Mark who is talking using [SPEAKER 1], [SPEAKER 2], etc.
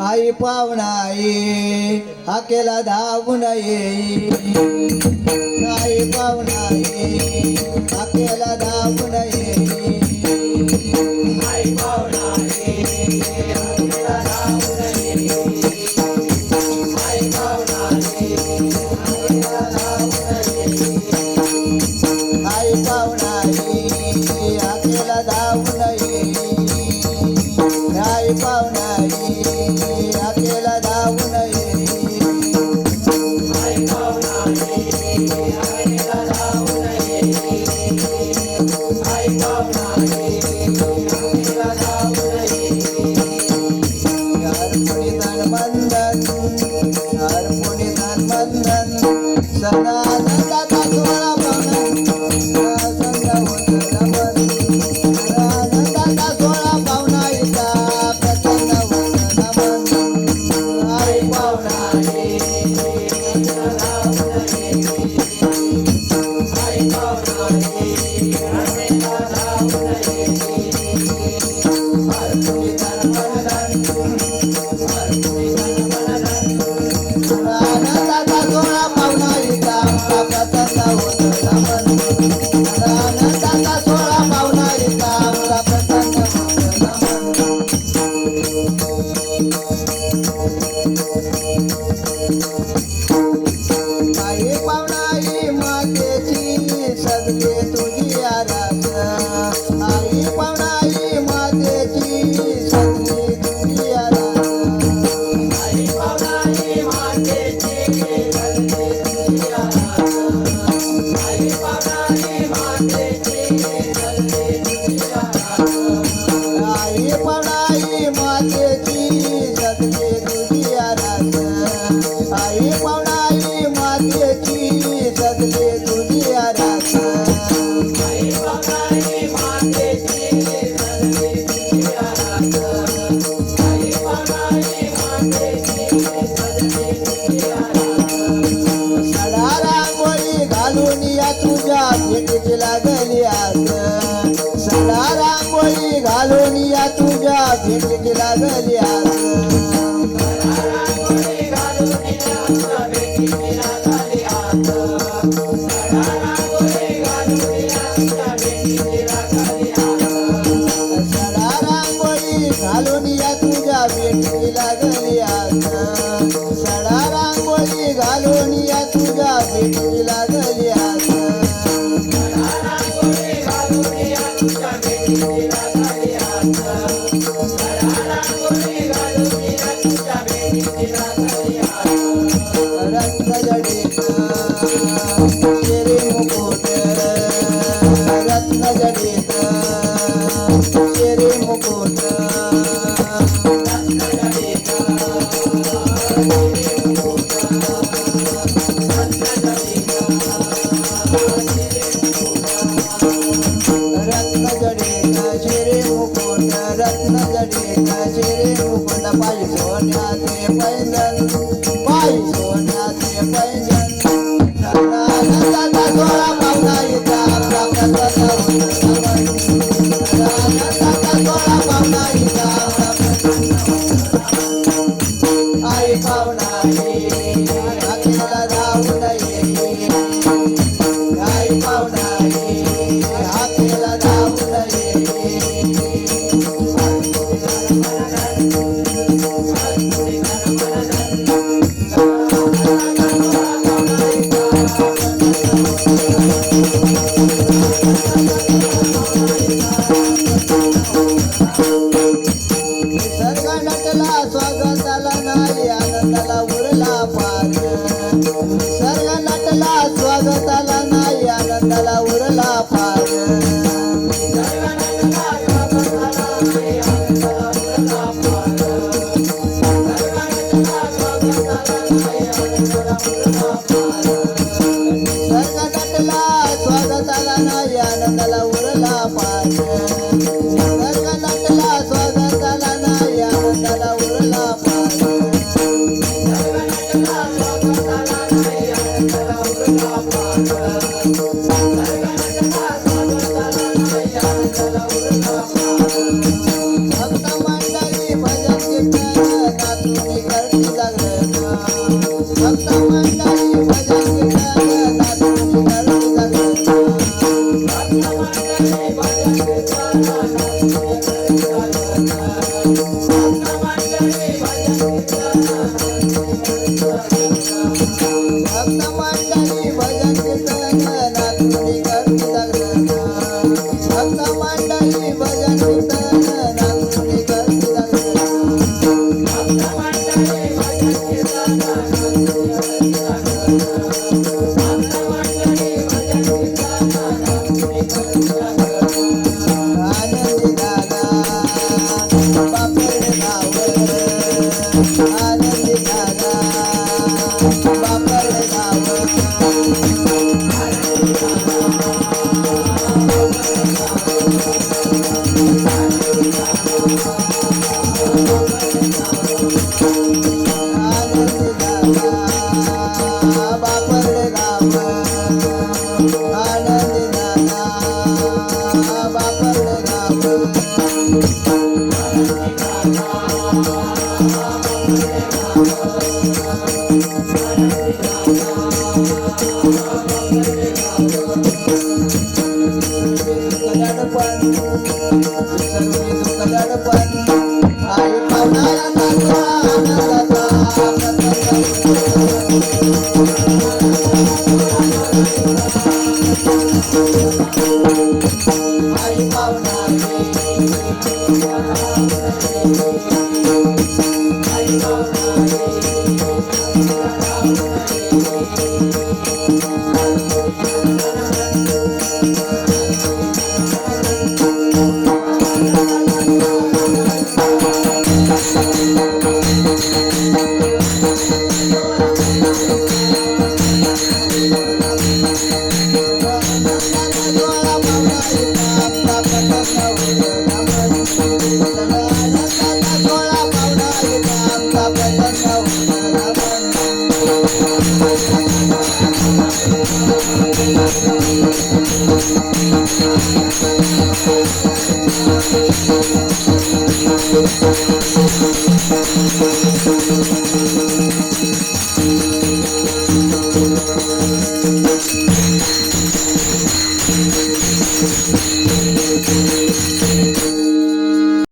[SPEAKER 1] आई पाहुणाई हाकेला धावून येई आई पाहुणाई हाकेला धावून येई आई पाहुणाई हाकेला धावून येई आई पाहुणाई हाकेला धावून येई आई पाहुणाई हाकेला धावून येई आई पाहुणाई हाकेला धावून येई आई पाहुणाई हाकेला धावून येई आई पाहुणाई हाकेला धावून येई अर्पणितान बंधन अर्पणितान बंधन सदानंदाचा सोहळा पाहुणा संग होत रमण आनंदाचा सोहळा पाहुणा इथं प्रसन्न होत रमण आई पाहुणाई हाकेला धावून येई आई पाहुणाई हाकेला धावून येई अर्पणितान बंधन अर्पणितान बंधन आनंदाचा सोहळा पाहुणा इथं प्रसन्न होत रमण आनंदाचा सोहळा पाहुणा इथं प्रसन्न होत रमण आई पाहुणाई मातेची सदके तुझी आरास आई पाहुणाई मातेची सदके तुझी आरास आई पाहुणाई मातेची सदके तुझी आरास आई पाहुणाई मातेची सदके तुझी आरास आई पाहुणाई मातेची सदके तुझी आरास आई पाहुणाई मातेची सदके तुझी आरास आई पाहुणाई मातेची सदके तुझी आरास आई पाहुणाई मातेची सदके तुझी आरास सडा रांगोळी घालून या तुझ्या भेटीची लागली आस सडा रांगोळी घालून या तुझ्या भेटीची लागली आस सडा रांगोळी घालून या तुझ्या भेटीची लागली आस सडा रांगोळी घालून या तुझ्या भेटीची लागली आस रत्नजडित शिरी मुकुट रत्नजडित शिरी मुकुट रत्नजडित शिरी मुकुट रत्नजडित शिरी मुकुट रत्नजडित शिरी मुकुट पायी सोन्याचे पैंजण पायी सोन्याचे पैंजण आनंदाचा सोहळा पाहुणा इथं आपला प्रसन्न होत रमण आनंदाचा सोहळा पाहुणा इथं आपला प्रसन्न होत रमण आई पाहुणाई हाकेला धावून येई आई पाहुणाई हाकेला धावून येई निसर्ग नटला स्वागताला नाही आनंदाला उरला पार निसर्ग नटला स्वागताला नाही आनंदाला उरला पार निसर्ग नटला स्वागताला नाही आनंदाला उरला पार निसर्ग नटला स्वागताला नाही आनंदाला उरला पार करती जागरण भक्त मंडळी भजन कीर्तन नाचून करती भक्त मंडळी भजन कीर्तन नाचून करती जागरण भक्त मंडळी भजन कीर्तन नाचून करती जागरण आनंदी झाला बापड गाव आनंदी झाला बापड गाव आनंदी झाला बापड गाव आनंदी झाला बापड गाव दडपण सर्व दुःख दडपण आई पावणारा नाचवा आनंदाचा आई पावणारी Thank you.